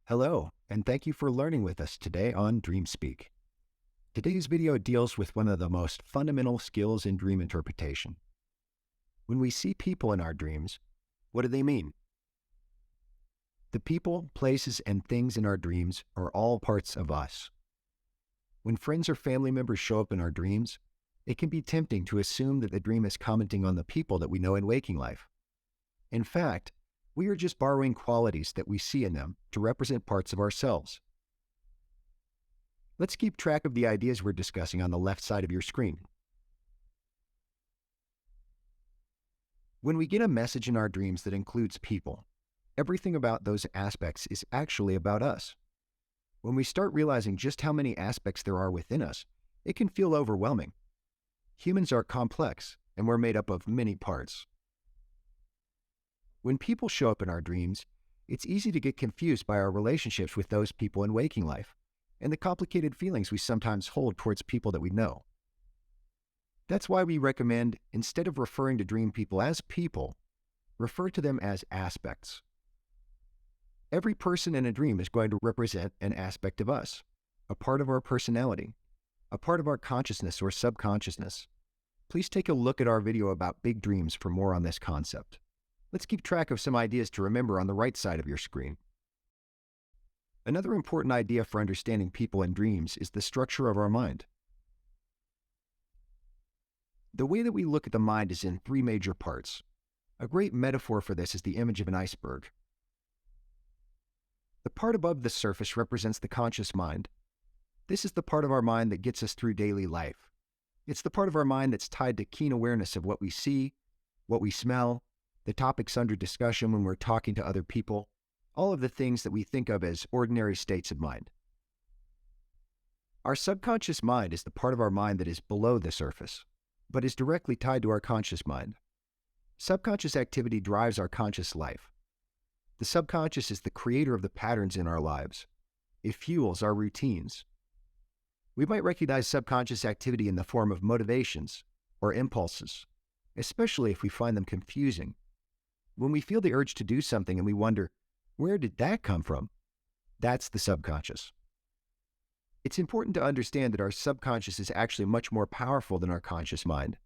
Hello, and thank you for learning with us today on DreamSpeak. Today's video deals with one of the most fundamental skills in dream interpretation. When we see people in our dreams, what do they mean? The people, places, and things in our dreams are all parts of us. When friends or family members show up in our dreams, it can be tempting to assume that the dream is commenting on the people that we know in waking life. In fact, we are just borrowing qualities that we see in them to represent parts of ourselves. Let's keep track of the ideas we're discussing on the left side of your screen. When we get a message in our dreams that includes people, everything about those aspects is actually about us. When we start realizing just how many aspects there are within us, it can feel overwhelming. Humans are complex, and we're made up of many parts. When people show up in our dreams, it's easy to get confused by our relationships with those people in waking life and the complicated feelings we sometimes hold towards people that we know. That's why we recommend, instead of referring to dream people as people, refer to them as aspects. Every person in a dream is going to represent an aspect of us, a part of our personality, a part of our consciousness or subconsciousness. Please take a look at our video about big dreams for more on this concept. Let's keep track of some ideas to remember on the right side of your screen. Another important idea for understanding people in dreams is the structure of our mind. The way that we look at the mind is in three major parts. A great metaphor for this is the image of an iceberg. The part above the surface represents the conscious mind. This is the part of our mind that gets us through daily life. It's the part of our mind that's tied to keen awareness of what we see, what we smell, the topics under discussion when we're talking to other people, all of the things that we think of as ordinary states of mind. Our subconscious mind is the part of our mind that is below the surface, but is directly tied to our conscious mind. Subconscious activity drives our conscious life. The subconscious is the creator of the patterns in our lives. It fuels our routines. We might recognize subconscious activity in the form of motivations or impulses, especially if we find them confusing. When we feel the urge to do something and we wonder, where did that come from? That's the subconscious. It's important to understand that our subconscious is actually much more powerful than our conscious mind.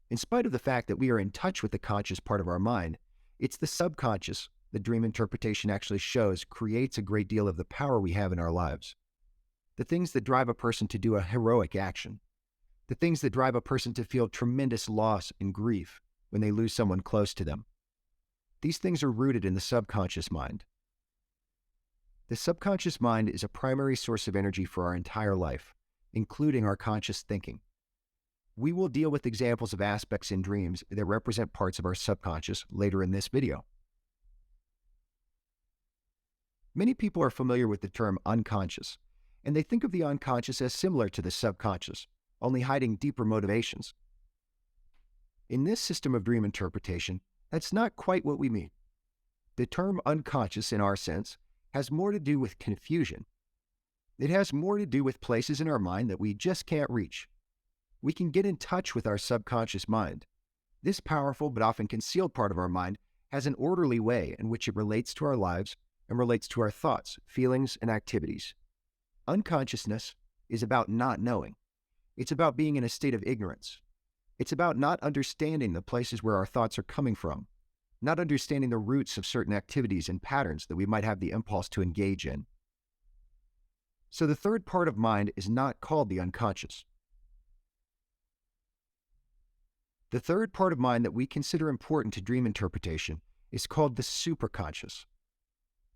In spite of the fact that we are in touch with the conscious part of our mind, it's the subconscious that dream interpretation actually shows creates a great deal of the power we have in our lives. The things that drive a person to do a heroic action. The things that drive a person to feel tremendous loss and grief when they lose someone close to them. These things are rooted in the subconscious mind. The subconscious mind is a primary source of energy for our entire life, including our conscious thinking. We will deal with examples of aspects in dreams that represent parts of our subconscious later in this video. Many people are familiar with the term unconscious, and they think of the unconscious as similar to the subconscious, only hiding deeper motivations. In this system of dream interpretation, that's not quite what we mean. The term unconscious, in our sense, has more to do with confusion. It has more to do with places in our mind that we just can't reach. We can get in touch with our subconscious mind. This powerful but often concealed part of our mind has an orderly way in which it relates to our lives and relates to our thoughts, feelings, and activities. Unconsciousness is about not knowing. It's about being in a state of ignorance. It's about not understanding the places where our thoughts are coming from, not understanding the roots of certain activities and patterns that we might have the impulse to engage in. So the third part of mind is not called the unconscious. The third part of mind that we consider important to dream interpretation is called the superconscious.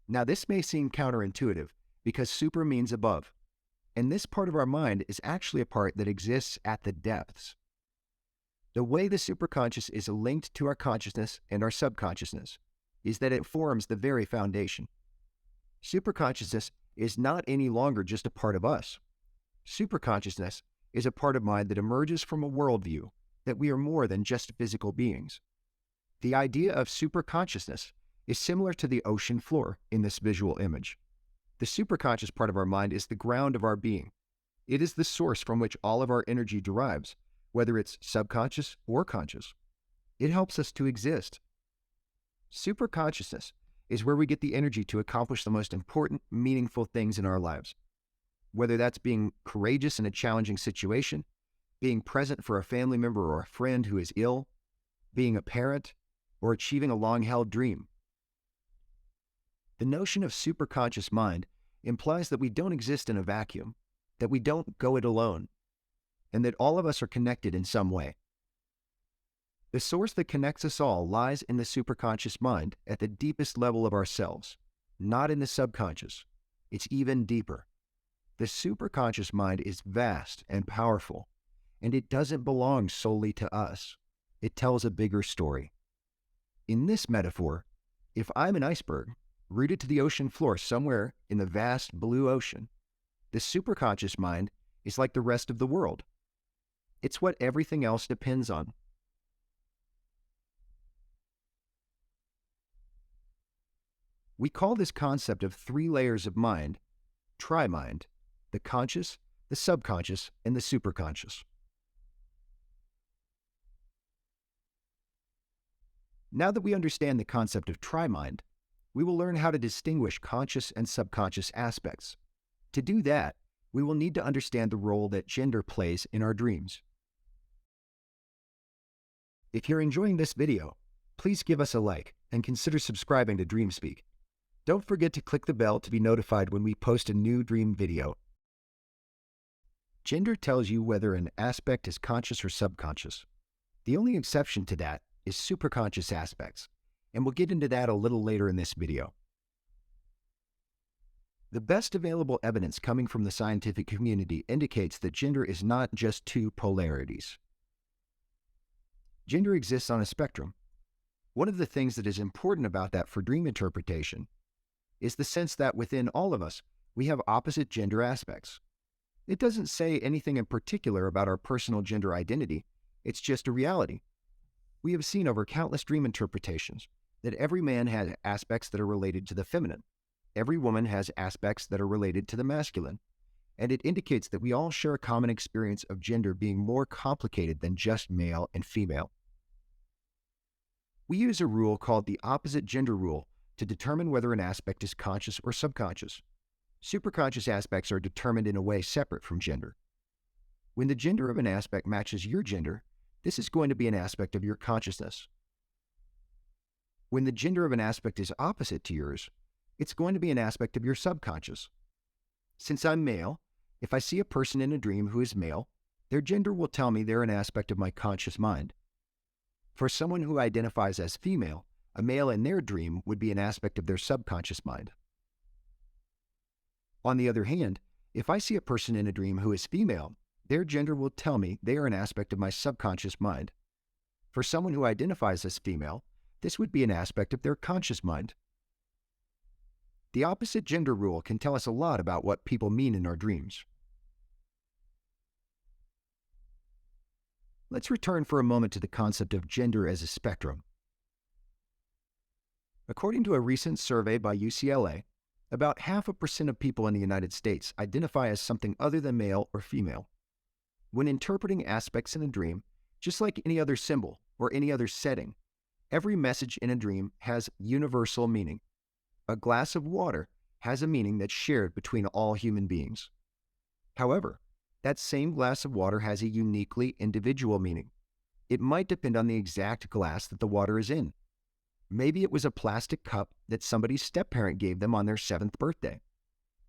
Now this may seem counterintuitive because super means above, and this part of our mind is actually a part that exists at the depths. The way the superconscious is linked to our consciousness and our subconsciousness is that it forms the very foundation. Superconsciousness is not any longer just a part of us. Superconsciousness is a part of mind that emerges from a worldview that we are more than just physical beings. The idea of superconsciousness is similar to the ocean floor in this visual image. The superconscious part of our mind is the ground of our being. It is the source from which all of our energy derives, whether it's subconscious or conscious. It helps us to exist. Superconsciousness is where we get the energy to accomplish the most important, meaningful things in our lives. Whether that's being courageous in a challenging situation, being present for a family member or a friend who is ill, being a parent, or achieving a long-held dream. The notion of superconscious mind implies that we don't exist in a vacuum, that we don't go it alone, and that all of us are connected in some way. The source that connects us all lies in the superconscious mind at the deepest level of ourselves, not in the subconscious. It's even deeper. The superconscious mind is vast and powerful, and it doesn't belong solely to us. It tells a bigger story. In this metaphor, if I'm an iceberg, rooted to the ocean floor somewhere in the vast blue ocean, the superconscious mind is like the rest of the world. It's what everything else depends on. We call this concept of 3 layers of mind tri-mind: the conscious, the subconscious, and the superconscious. Now that we understand the concept of tri-mind, we will learn how to distinguish conscious and subconscious aspects. To do that, we will need to understand the role that gender plays in our dreams. If you're enjoying this video, please give us a like and consider subscribing to DreamSpeak. Don't forget to click the bell to be notified when we post a new dream video. Gender tells you whether an aspect is conscious or subconscious. The only exception to that is superconscious aspects, and we'll get into that a little later in this video. The best available evidence coming from the scientific community indicates that gender is not just 2 polarities. Gender exists on a spectrum. One of the things that is important about that for dream interpretation is the sense that within all of us, we have opposite gender aspects. It doesn't say anything in particular about our personal gender identity. It's just a reality. We have seen over countless dream interpretations that every man has aspects that are related to the feminine. Every woman has aspects that are related to the masculine. And it indicates that we all share a common experience of gender being more complicated than just male and female. We use a rule called the opposite gender rule to determine whether an aspect is conscious or subconscious. Superconscious aspects are determined in a way separate from gender. When the gender of an aspect matches your gender, this is going to be an aspect of your consciousness. When the gender of an aspect is opposite to yours, it's going to be an aspect of your subconscious. Since I'm male, if I see a person in a dream who is male, their gender will tell me they're an aspect of my conscious mind. For someone who identifies as female, a male in their dream would be an aspect of their subconscious mind. On the other hand, if I see a person in a dream who is female, their gender will tell me they are an aspect of my subconscious mind. For someone who identifies as female, this would be an aspect of their conscious mind. The opposite gender rule can tell us a lot about what people mean in our dreams. Let's return for a moment to the concept of gender as a spectrum. According to a recent survey by UCLA, about 0.5% of people in the United States identify as something other than male or female. When interpreting aspects in a dream, just like any other symbol or any other setting, every message in a dream has universal meaning. A glass of water has a meaning that's shared between all human beings. However, that same glass of water has a uniquely individual meaning. It might depend on the exact glass that the water is in. Maybe it was a plastic cup that somebody's step-parent gave them on their 7th birthday.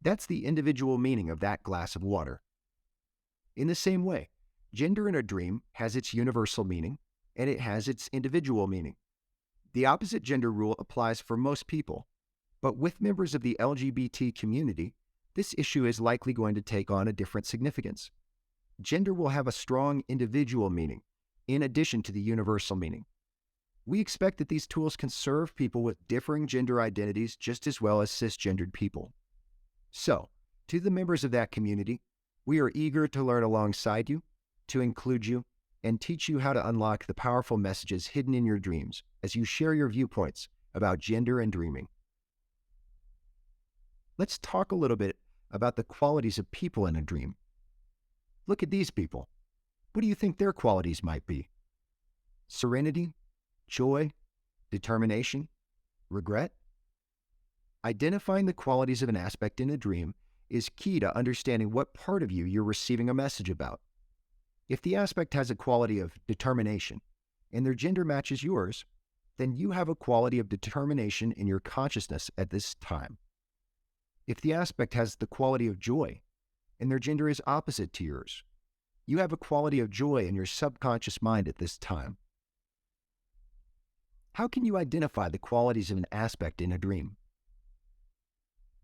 That's the individual meaning of that glass of water. In the same way, gender in a dream has its universal meaning, and it has its individual meaning. The opposite gender rule applies for most people, but with members of the LGBT community, this issue is likely going to take on a different significance. Gender will have a strong individual meaning, in addition to the universal meaning. We expect that these tools can serve people with differing gender identities just as well as cisgendered people. So, to the members of that community, we are eager to learn alongside you, to include you, and teach you how to unlock the powerful messages hidden in your dreams as you share your viewpoints about gender and dreaming. Let's talk a little bit about the qualities of people in a dream. Look at these people. What do you think their qualities might be? Serenity? Joy? Determination? Regret? Identifying the qualities of an aspect in a dream is key to understanding what part of you you're receiving a message about. If the aspect has a quality of determination and their gender matches yours, then you have a quality of determination in your consciousness at this time. If the aspect has the quality of joy and their gender is opposite to yours, you have a quality of joy in your subconscious mind at this time. How can you identify the qualities of an aspect in a dream?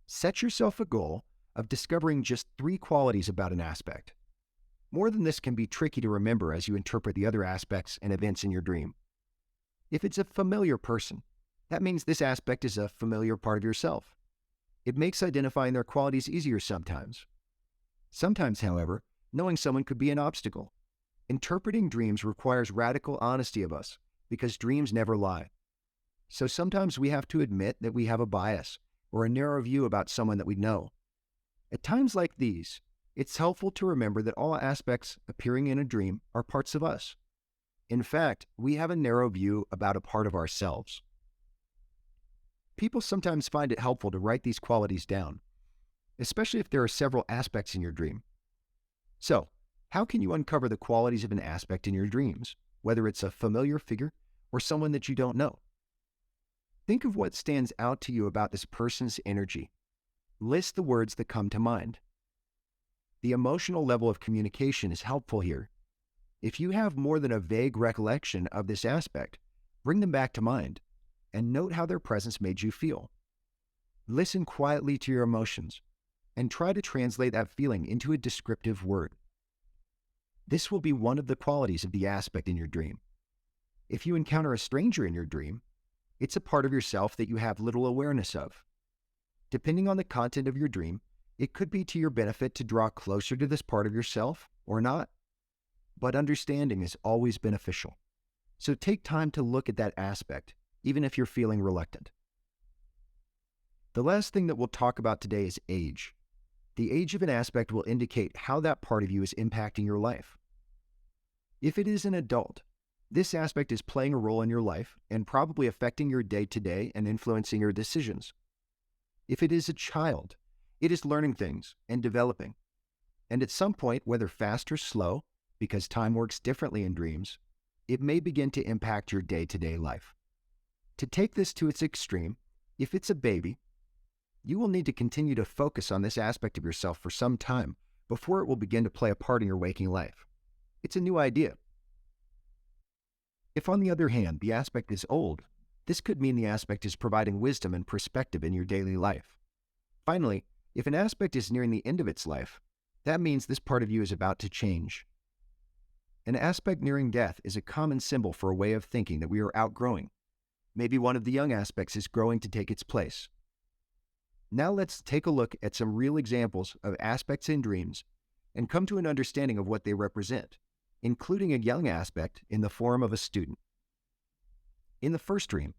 Set yourself a goal of discovering just 3 qualities about an aspect. More than this can be tricky to remember as you interpret the other aspects and events in your dream. If it's a familiar person, that means this aspect is a familiar part of yourself. It makes identifying their qualities easier sometimes. Sometimes, however, knowing someone could be an obstacle. Interpreting dreams requires radical honesty of us because dreams never lie. So sometimes we have to admit that we have a bias or a narrow view about someone that we know. At times like these, it's helpful to remember that all aspects appearing in a dream are parts of us. In fact, we have a narrow view about a part of ourselves. People sometimes find it helpful to write these qualities down, especially if there are several aspects in your dream. So, how can you uncover the qualities of an aspect in your dreams, whether it's a familiar figure or someone that you don't know? Think of what stands out to you about this person's energy. List the words that come to mind. The emotional level of communication is helpful here. If you have more than a vague recollection of this aspect, bring them back to mind and note how their presence made you feel. Listen quietly to your emotions and try to translate that feeling into a descriptive word. This will be one of the qualities of the aspect in your dream. If you encounter a stranger in your dream, it's a part of yourself that you have little awareness of. Depending on the content of your dream, it could be to your benefit to draw closer to this part of yourself or not. But understanding is always beneficial. So take time to look at that aspect, even if you're feeling reluctant. The last thing that we'll talk about today is age. The age of an aspect will indicate how that part of you is impacting your life. If it is an adult, this aspect is playing a role in your life and probably affecting your day-to-day and influencing your decisions. If it is a child, it is learning things and developing. And at some point, whether fast or slow, because time works differently in dreams, it may begin to impact your day-to-day life. To take this to its extreme, if it's a baby, you will need to continue to focus on this aspect of yourself for some time before it will begin to play a part in your waking life. It's a new idea. If, on the other hand, the aspect is old, this could mean the aspect is providing wisdom and perspective in your daily life. Finally, if an aspect is nearing the end of its life, that means this part of you is about to change. An aspect nearing death is a common symbol for a way of thinking that we are outgrowing. Maybe one of the young aspects is growing to take its place. Now let's take a look at some real examples of aspects in dreams and come to an understanding of what they represent, including a young aspect in the form of a student. In the first dream,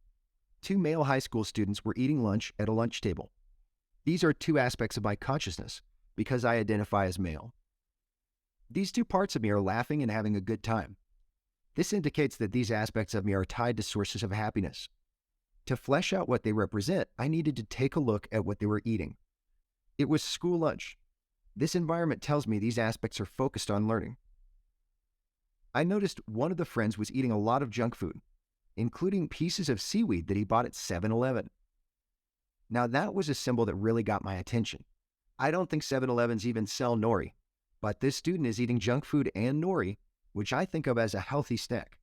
2 male high school students were eating lunch at a lunch table. These are 2 aspects of my consciousness because I identify as male. These 2 parts of me are laughing and having a good time. This indicates that these aspects of me are tied to sources of happiness. To flesh out what they represent, I needed to take a look at what they were eating. It was school lunch. This environment tells me these aspects are focused on learning. I noticed one of the friends was eating a lot of junk food, including pieces of seaweed that he bought at 7-Eleven. Now that was a symbol that really got my attention. I don't think 7-Elevens even sell nori, but this student is eating junk food and nori, which I think of as a healthy snack.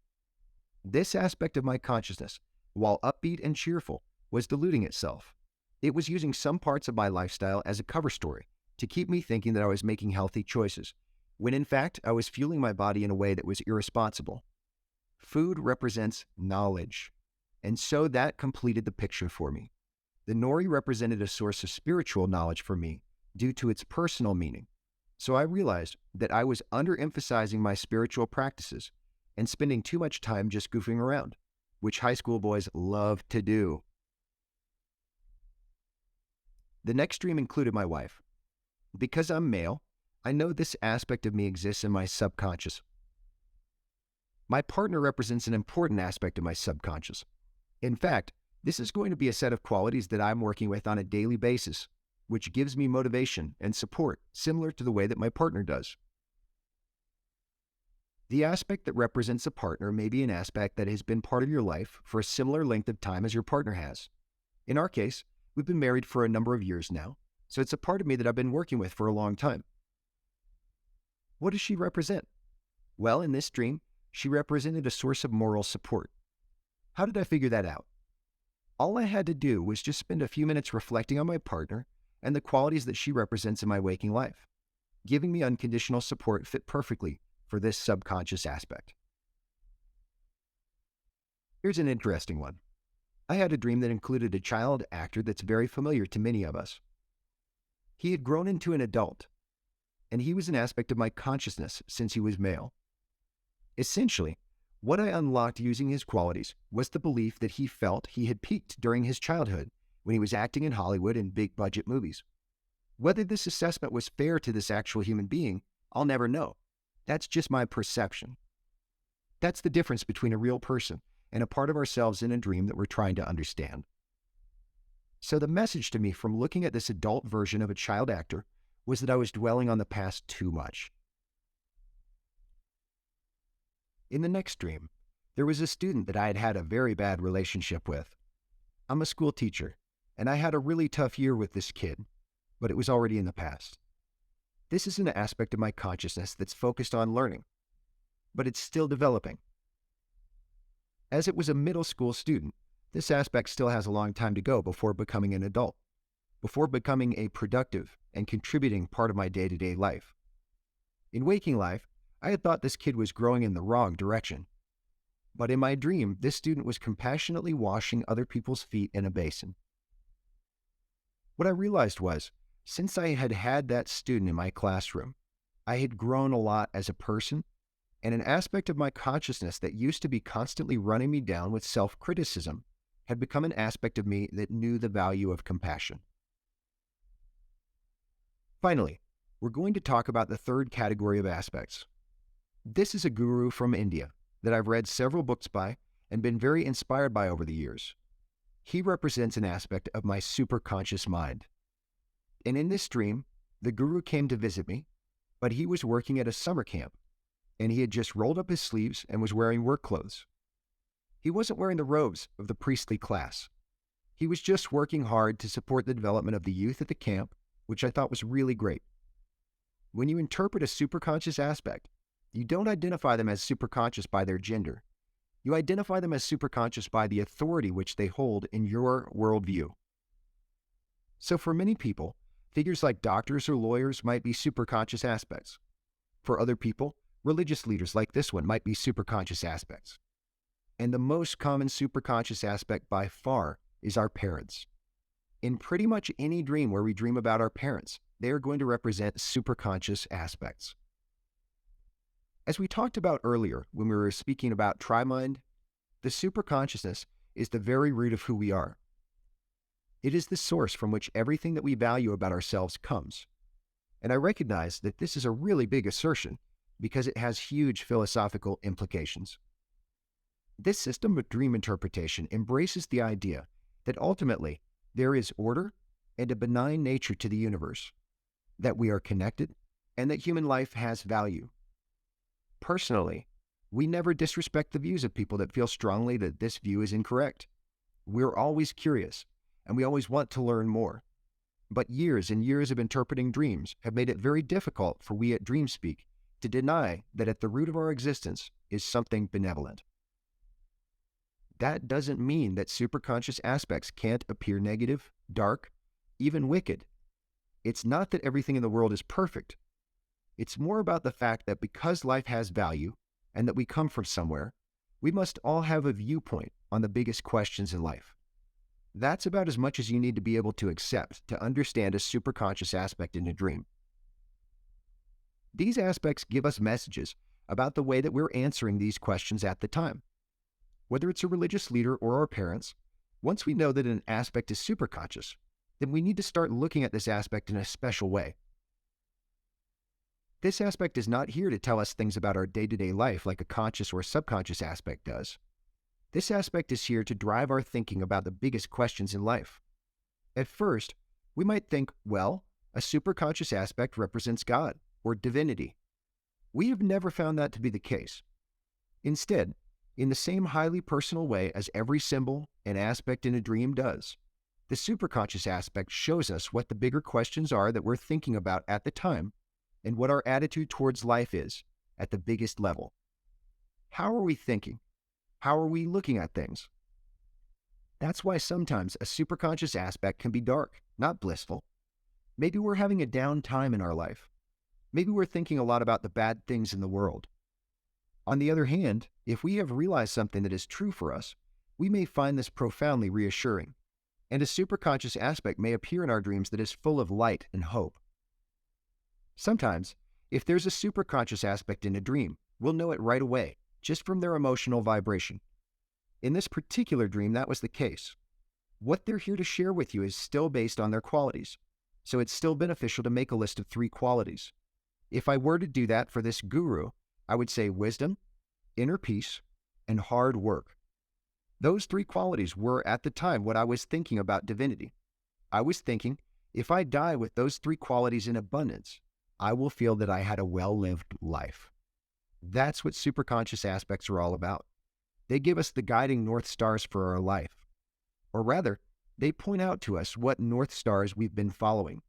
This aspect of my consciousness, while upbeat and cheerful, was diluting itself. It was using some parts of my lifestyle as a cover story to keep me thinking that I was making healthy choices, when in fact I was fueling my body in a way that was irresponsible. Food represents knowledge, and so that completed the picture for me. The nori represented a source of spiritual knowledge for me due to its personal meaning. So I realized that I was underemphasizing my spiritual practices and spending too much time just goofing around, which high school boys love to do. The next dream included my wife. Because I'm male, I know this aspect of me exists in my subconscious. My partner represents an important aspect of my subconscious. In fact, This is going to be a set of qualities that I'm working with on a daily basis, which gives me motivation and support, similar to the way that my partner does. The aspect that represents a partner may be an aspect that has been part of your life for a similar length of time as your partner has. In our case, we've been married for a number of years now, so it's a part of me that I've been working with for a long time. What does she represent? Well, in this dream, she represented a source of moral support. How did I figure that out? All I had to do was just spend a few minutes reflecting on my partner and the qualities that she represents in my waking life. Giving me unconditional support fit perfectly for this subconscious aspect. Here's an interesting one. I had a dream that included a child actor that's very familiar to many of us. He had grown into an adult, and he was an aspect of my consciousness since he was male. Essentially, what I unlocked using his qualities was the belief that he felt he had peaked during his childhood when he was acting in Hollywood in big-budget movies. Whether this assessment was fair to this actual human being, I'll never know. That's just my perception. That's the difference between a real person and a part of ourselves in a dream that we're trying to understand. So the message to me from looking at this adult version of a child actor was that I was dwelling on the past too much. In the next dream, there was a student that I had had a very bad relationship with. I'm a school teacher, and I had a really tough year with this kid, but it was already in the past. This is an aspect of my consciousness that's focused on learning, but it's still developing. As it was a middle school student, this aspect still has a long time to go before becoming an adult, before becoming a productive and contributing part of my day-to-day life. In waking life, I had thought this kid was growing in the wrong direction. But in my dream, this student was compassionately washing other people's feet in a basin. What I realized was, since I had had that student in my classroom, I had grown a lot as a person, and an aspect of my consciousness that used to be constantly running me down with self-criticism had become an aspect of me that knew the value of compassion. Finally, we're going to talk about the third category of aspects. This is a guru from India that I've read several books by and been very inspired by over the years. He represents an aspect of my superconscious mind. And in this dream, the guru came to visit me, but he was working at a summer camp, and he had just rolled up his sleeves and was wearing work clothes. He wasn't wearing the robes of the priestly class. He was just working hard to support the development of the youth at the camp, which I thought was really great. When you interpret a superconscious aspect, you don't identify them as superconscious by their gender. You identify them as superconscious by the authority which they hold in your worldview. So for many people, figures like doctors or lawyers might be superconscious aspects. For other people, religious leaders like this one might be superconscious aspects. And the most common superconscious aspect by far is our parents. In pretty much any dream where we dream about our parents, they are going to represent superconscious aspects. As we talked about earlier when we were speaking about tri-mind, the superconsciousness is the very root of who we are. It is the source from which everything that we value about ourselves comes. And I recognize that this is a really big assertion because it has huge philosophical implications. This system of dream interpretation embraces the idea that ultimately there is order and a benign nature to the universe, that we are connected, and that human life has value. Personally, we never disrespect the views of people that feel strongly that this view is incorrect. We're always curious, and we always want to learn more. But years and years of interpreting dreams have made it very difficult for we at DreamSpeak to deny that at the root of our existence is something benevolent. That doesn't mean that superconscious aspects can't appear negative, dark, even wicked. It's not that everything in the world is perfect. It's more about the fact that because life has value and that we come from somewhere, we must all have a viewpoint on the biggest questions in life. That's about as much as you need to be able to accept to understand a superconscious aspect in a dream. These aspects give us messages about the way that we're answering these questions at the time. Whether it's a religious leader or our parents, once we know that an aspect is superconscious, then we need to start looking at this aspect in a special way. This aspect is not here to tell us things about our day-to-day life like a conscious or subconscious aspect does. This aspect is here to drive our thinking about the biggest questions in life. At first, we might think, well, a superconscious aspect represents God or divinity. We have never found that to be the case. Instead, in the same highly personal way as every symbol and aspect in a dream does, the superconscious aspect shows us what the bigger questions are that we're thinking about at the time and what our attitude towards life is at the biggest level. How are we thinking? How are we looking at things? That's why sometimes a superconscious aspect can be dark, not blissful. Maybe we're having a down time in our life. Maybe we're thinking a lot about the bad things in the world. On the other hand, if we have realized something that is true for us, we may find this profoundly reassuring, and a superconscious aspect may appear in our dreams that is full of light and hope. Sometimes, if there's a superconscious aspect in a dream, we'll know it right away, just from their emotional vibration. In this particular dream, that was the case. What they're here to share with you is still based on their qualities, so it's still beneficial to make a list of 3 qualities. If I were to do that for this guru, I would say wisdom, inner peace, and hard work. Those 3 qualities were, at the time, what I was thinking about divinity. I was thinking, if I die with those 3 qualities in abundance, I will feel that I had a well-lived life. That's what superconscious aspects are all about. They give us the guiding North Stars for our life. Or rather, they point out to us what North Stars we've been following.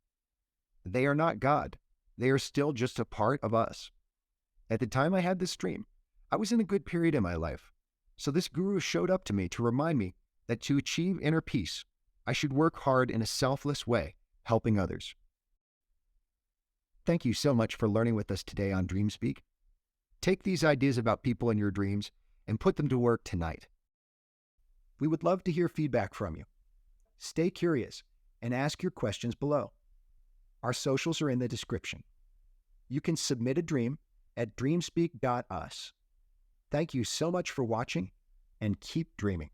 They are not God. They are still just a part of us. At the time I had this dream, I was in a good period in my life. So this guru showed up to me to remind me that to achieve inner peace, I should work hard in a selfless way, helping others. Thank you so much for learning with us today on DreamSpeak. Take these ideas about people in your dreams and put them to work tonight. We would love to hear feedback from you. Stay curious and ask your questions below. Our socials are in the description. You can submit a dream at dreamspeak.us. Thank you so much for watching, and keep dreaming.